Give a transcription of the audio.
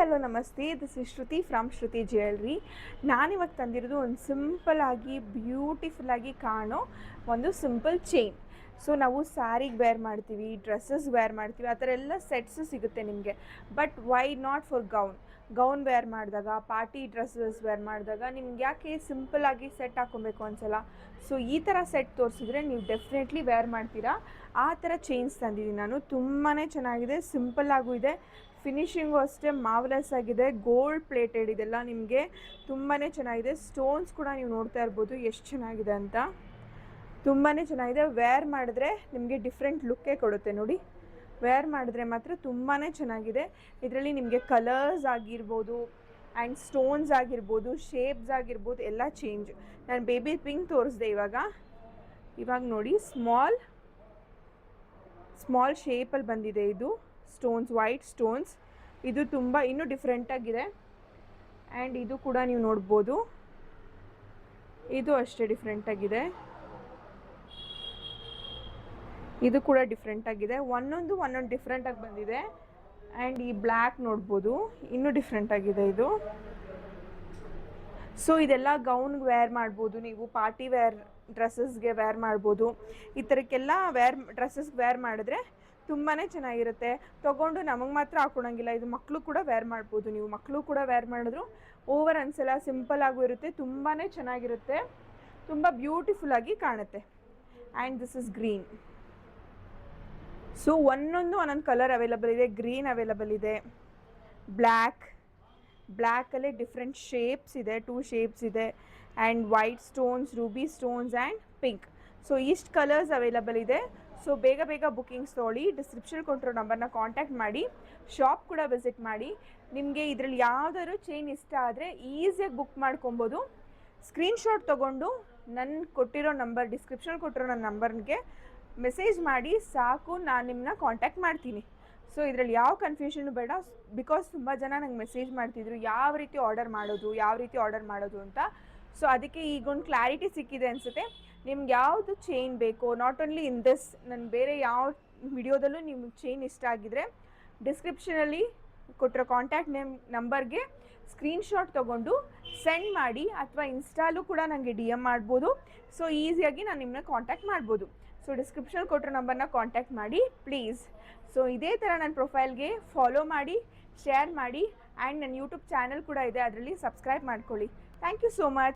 Hello ನಮಸ್ತೆ, this is Shruti from Shruti jewellery. ನಾನಿವಾಗ ತಂದಿರೋದು ಒಂದು ಸಿಂಪಲ್ಲಾಗಿ ಬ್ಯೂಟಿಫುಲ್ಲಾಗಿ ಕಾಣೋ ಒಂದು ಸಿಂಪಲ್ ಚೈನ್. ಸೊ ನಾವು ಸ್ಯಾರಿಗೆ ವೇರ್ ಮಾಡ್ತೀವಿ, ಡ್ರೆಸ್ಸಸ್ ವೇರ್ ಮಾಡ್ತೀವಿ, ಆ ಥರ ಎಲ್ಲ ಸೆಟ್ಸು ಸಿಗುತ್ತೆ ನಿಮಗೆ. But why not for gown wear ಮಾಡಿದಾಗ, ಪಾರ್ಟಿ ಡ್ರೆಸ್ಸಸ್ ವೇರ್ ಮಾಡಿದಾಗ ನಿಮ್ಗೆ ಯಾಕೆ ಸಿಂಪಲ್ಲಾಗಿ ಸೆಟ್ ಹಾಕ್ಕೊಬೇಕು ಅನ್ಸಲ್ಲ? ಸೊ ಈ ಥರ ಸೆಟ್ ತೋರಿಸಿದ್ರೆ ನೀವು ಡೆಫಿನೆಟ್ಲಿ ವೇರ್ ಮಾಡ್ತೀರಾ. ಆ ಥರ ಚೈನ್ಸ್ ತಂದಿದ್ದೀನಿ ನಾನು. ತುಂಬಾ ಚೆನ್ನಾಗಿದೆ, ಸಿಂಪಲ್ಲಾಗೂ ಇದೆ, ಫಿನಿಶಿಂಗು ಅಷ್ಟೇ ಮಾರ್ವೆಲಸ್ ಆಗಿದೆ. ಗೋಲ್ಡ್ ಪ್ಲೇಟೆಡ್ ಇದೆಲ್ಲ ನಿಮಗೆ ತುಂಬಾ ಚೆನ್ನಾಗಿದೆ. ಸ್ಟೋನ್ಸ್ ಕೂಡ ನೀವು ನೋಡ್ತಾ ಇರ್ಬೋದು ಎಷ್ಟು ಚೆನ್ನಾಗಿದೆ ಅಂತ. ತುಂಬಾ ಚೆನ್ನಾಗಿದೆ. ವೇರ್ ಮಾಡಿದ್ರೆ ನಿಮಗೆ ಡಿಫ್ರೆಂಟ್ ಲುಕ್ಕೇ ಕೊಡುತ್ತೆ ನೋಡಿ. ವೇರ್ ಮಾಡಿದ್ರೆ ಮಾತ್ರ ತುಂಬಾ ಚೆನ್ನಾಗಿದೆ. ಇದರಲ್ಲಿ ನಿಮಗೆ ಕಲರ್ಸ್ ಆಗಿರ್ಬೋದು ಆ್ಯಂಡ್ ಸ್ಟೋನ್ಸ್ ಆಗಿರ್ಬೋದು, ಶೇಪ್ಸ್ ಆಗಿರ್ಬೋದು ಎಲ್ಲ ಚೇಂಜ್. ನಾನು ಬೇಬಿ ಪಿಂಕ್ ತೋರಿಸ್ದೆ ಇವಾಗ ನೋಡಿ, ಸ್ಮಾಲ್ ಶೇಪಲ್ಲಿ ಬಂದಿದೆ ಇದು ಸ್ಟೋನ್ಸ್, ವೈಟ್ ಸ್ಟೋನ್ಸ್. ಇದು ತುಂಬ ಇನ್ನೂ ಡಿಫ್ರೆಂಟಾಗಿದೆ. ಆ್ಯಂಡ್ ಇದು ಕೂಡ ನೀವು ನೋಡ್ಬೋದು, ಇದು ಅಷ್ಟೇ ಡಿಫ್ರೆಂಟಾಗಿದೆ. ಇದು ಕೂಡ ಡಿಫ್ರೆಂಟಾಗಿದೆ. ಒಂದೊಂದು ಡಿಫ್ರೆಂಟಾಗಿ ಬಂದಿದೆ. ಆ್ಯಂಡ್ ಈ ಬ್ಲ್ಯಾಕ್ ನೋಡ್ಬೋದು, ಇನ್ನೂ ಡಿಫ್ರೆಂಟಾಗಿದೆ ಇದು. ಸೊ ಇದೆಲ್ಲ ಗೌನ್ಗೆ ವೇರ್ ಮಾಡ್ಬೋದು, ನೀವು ಪಾರ್ಟಿ ವೇರ್ ಡ್ರೆಸ್ಸಸ್ಗೆ ವೇರ್ ಮಾಡ್ಬೋದು. ಈ ಥರಕ್ಕೆಲ್ಲ ಡ್ರೆಸ್ಸಸ್ಗೆ ವೇರ್ ಮಾಡಿದ್ರೆ ತುಂಬಾ ಚೆನ್ನಾಗಿರುತ್ತೆ. ತೊಗೊಂಡು ನಮಗೆ ಮಾತ್ರ ಹಾಕೊಳಂಗಿಲ್ಲ, ಇದು ಮಕ್ಕಳು ಕೂಡ ವೇರ್ ಮಾಡ್ಬೋದು. ನೀವು ಮಕ್ಕಳು ಕೂಡ ವೇರ್ ಮಾಡಿದ್ರು ಓವರ್ ಅನ್ಸಲ್ಲ, ಸಿಂಪಲ್ ಆಗೂ ಇರುತ್ತೆ, ತುಂಬಾ ಚೆನ್ನಾಗಿರುತ್ತೆ, ತುಂಬ ಬ್ಯೂಟಿಫುಲ್ಲಾಗಿ ಕಾಣುತ್ತೆ. And this is green. So ಒಂದೊಂದು ಕಲರ್ ಅವೈಲಬಲ್ ಇದೆ. ಗ್ರೀನ್ ಅವೈಲಬಲ್ ಇದೆ, ಬ್ಲ್ಯಾಕಲ್ಲೇ ಡಿಫ್ರೆಂಟ್ ಶೇಪ್ಸ್ ಇದೆ, 2 ಶೇಪ್ಸ್ ಇದೆ. And white stones, Ruby stones and pink. So ಇಷ್ಟು ಕಲರ್ಸ್ ಅವೈಲಬಲ್ ಇದೆ. ಸೊ ಬೇಗ ಬುಕ್ಕಿಂಗ್ಸ್ ತೊಗೊಳ್ಳಿ. ಡಿಸ್ಕ್ರಿಪ್ಷನ್ ಕೊಟ್ಟಿರೋ ನಂಬರ್ನ ಕಾಂಟ್ಯಾಕ್ಟ್ ಮಾಡಿ, ಶಾಪ್ ಕೂಡ ವಿಸಿಟ್ ಮಾಡಿ. ನಿಮಗೆ ಇದರಲ್ಲಿ ಯಾವುದಾದ್ರು ಚೈನ್ ಇಷ್ಟ ಆದರೆ ಈಸಿಯಾಗಿ ಬುಕ್ ಮಾಡ್ಕೊಬೋದು. ಸ್ಕ್ರೀನ್ಶಾಟ್ ತೊಗೊಂಡು ಡಿಸ್ಕ್ರಿಪ್ಷನ್ ಕೊಟ್ಟಿರೋ ನನ್ನ ನಂಬರ್ಗೆ ಮೆಸೇಜ್ ಮಾಡಿ ಸಾಕು, ನಾನು ನಿಮ್ಮನ್ನ ಕಾಂಟ್ಯಾಕ್ಟ್ ಮಾಡ್ತೀನಿ. ಸೊ ಇದರಲ್ಲಿ ಯಾವ ಕನ್ಫ್ಯೂಷನು ಬೇಡ, ಬಿಕಾಸ್ ತುಂಬ ಜನ ನಂಗೆ ಮೆಸೇಜ್ ಮಾಡ್ತಿದ್ರು ಯಾವ ರೀತಿ ಆರ್ಡರ್ ಮಾಡೋದು ಅಂತ. ಸೊ ಅದಕ್ಕೆ ಈಗೊಂದು ಕ್ಲಾರಿಟಿ ಸಿಕ್ಕಿದೆ ಅನಿಸುತ್ತೆ. ನಿಮ್ಗೆ ಯಾವುದು ಚೈನ್ ಬೇಕೋ, ನಾಟ್ ಓನ್ಲಿ ಇನ್ ದಿಸ್, ನಾನು ಬೇರೆ ಯಾವ ವಿಡಿಯೋದಲ್ಲೂ ನಿಮ್ಗೆ ಚೈನ್ ಇಷ್ಟ ಆಗಿದ್ರೆ ಡಿಸ್ಕ್ರಿಪ್ಷನಲ್ಲಿ ಕೊಟ್ಟಿರೋ ಕಾಂಟ್ಯಾಕ್ಟ್ ನಂಬರ್ಗೆ ಸ್ಕ್ರೀನ್ಶಾಟ್ ತೊಗೊಂಡು ಸೆಂಡ್ ಮಾಡಿ, ಅಥವಾ ಇನ್ಸ್ಟಾಲೂ ಕೂಡ ನನಗೆ DM ಮಾಡ್ಬೋದು. ಸೊ ಈಸಿಯಾಗಿ ನಾನು ನಿಮ್ಮನ್ನ ಕಾಂಟ್ಯಾಕ್ಟ್ ಮಾಡ್ಬೋದು. ಸೊ ಡಿಸ್ಕ್ರಿಪ್ಷನ್ ಕೊಟ್ಟಿರೋ ನಂಬರ್ನ ಕಾಂಟ್ಯಾಕ್ಟ್ ಮಾಡಿ ಪ್ಲೀಸ್. ಸೊ ಇದೇ ಥರ ನನ್ನ ಪ್ರೊಫೈಲ್ಗೆ ಫಾಲೋ ಮಾಡಿ, ಶೇರ್ ಮಾಡಿ. ಆ್ಯಂಡ್ ನನ್ನ ಯೂಟ್ಯೂಬ್ ಚಾನಲ್ ಕೂಡ ಇದೆ, ಅದರಲ್ಲಿ ಸಬ್ಸ್ಕ್ರೈಬ್ ಮಾಡ್ಕೊಳ್ಳಿ. Thank you so much.